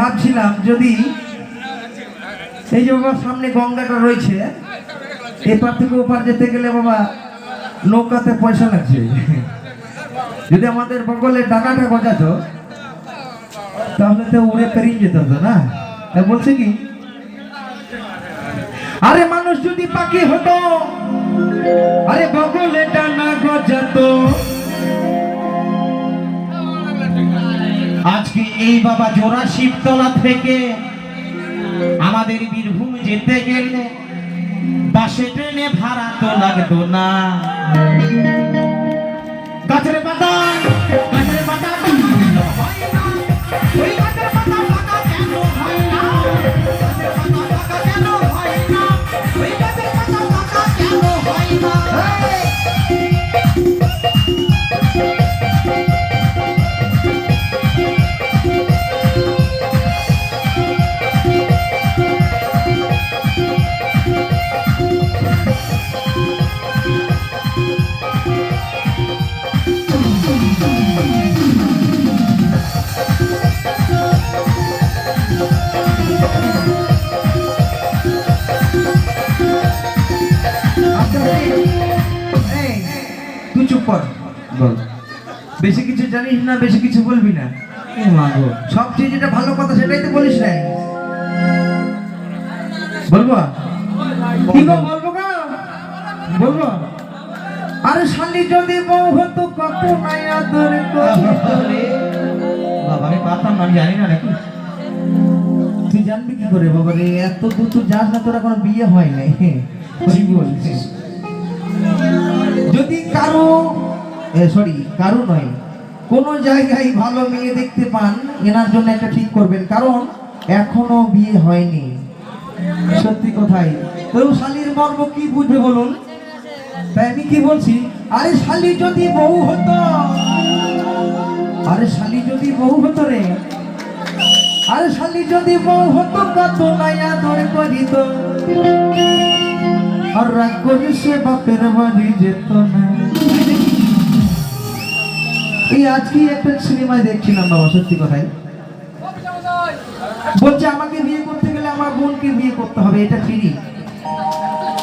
ভাবছিলাম যদি এই যে বাবা সামনে গঙ্গাটা রয়েছে, এপার থেকে ওপার যেতে গেলে বাবা নৌকাতে পয়সা লাগছে। যদি আমাদের বগলে ডানাটা গজাতো তাহলে তো উড়ে পেরিয়ে যেত না। তাই বলছে কি, আরে মানুষ যদি পাখি হতো, আরে বগলে ডানা গজাতো। আজকে এই বাবা জোড়া শিবতলা থেকে আমাদের বীরভূম যেতে গেলে বাসে ট্রেনে ভাড়া তো লাগতো না। গাছের পাতা গাছের পাতা হয় না, ওই গাছের পাতা পাতা কেন হয় না, গাছের পাতা পাতা কেন হয় না, ওই গাছের পাতা পাতা কেন হয় না। বেশি কিছু জানিস না, বেশি কিছু বলবি না। সবচেয়ে যেটা ভালো কথা সেটাই তো বলিস না। বলবো কি গো, বলবো গো, বলবো। আরে শালি যদি বউ হতো কত নাই আদর করে। বাবা আমি পারতাম না, আমি জানি না নাকি। তুই জানবি কি করে বাবা রে, এত দূর তুই যাস না, তোর এখনো বিয়ে হয় নাই। বলছিস যদি কারো কারো নয় কোন জায়গায় ভালো মেয়ে দেখতে পান, এনার জন্য একটা ঠিক করবেন, কারণ এখনো বিয়ে হয়নি। সত্যি কথাই। কেউ শালির মর্ম কি বুঝবে বলুন? তাই আমি কি বলছি, আরে শালি যদি বউ হতো, আরে শালি যদি বউ হতো রে, আরে শালি যদি বউ হতো কত নাই আদর করিত, আর রাগ করে সে বাপের বাড়ি যেত না। এই আজকে একটা সিনেমায় দেখছিলাম বাবা, সত্যি কথাই বলছে আমাকে বিয়ে করতে গেলে আমার বোনকে বিয়ে করতে হবে, এটা ফ্রি।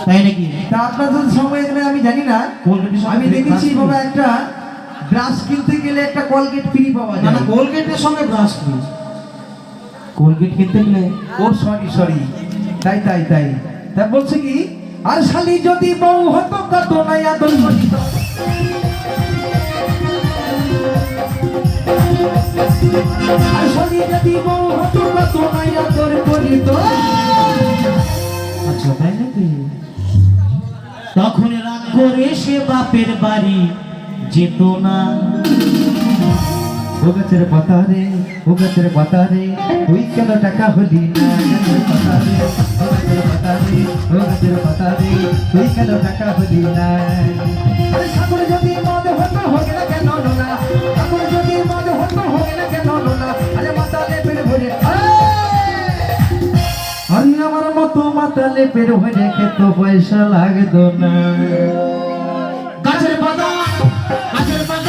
তাই নাকি? তা আপনাদের সময় এখানে আমি জানি না, আমি দেখেছি বাবা একটা ব্রাশ কিনতে গেলে একটা কোলগেট ফ্রি পাওয়া যায়। না কোলগেটের সঙ্গে ব্রাশ ফ্রি, কোলগেট কিনতে গেলে ও সরি তাই তাই তাই তা বলছে কি, আর শালি যদি বউ হতো কত নাই আদর করিত, আর শালি যদি বউ হতো কত নাই আদর করিত। আচ্ছা তাই নাকি? তখন রাগ করে সে বাপের বাড়ি যেত না। ও গাছের পাতা রে, ও গাছের পাতা রে, তুই কেন টাকা হলি না, গাছের পাতা রে, ও গাছের পাতা রে, ও গাছের পাতা রে, তুই কেন টাকা হলি না। আরে সাগর যদি মদ হতো হোক না কেন নোনা, সাগর যদি মদ হতো হোক না কেন নোনা, আরে মাতালে পেট ভরে, আমি আমার মতো মাতালে পেট ভরে খেত পয়সা লাগতো না। গাছের পাতা গাছের পাতা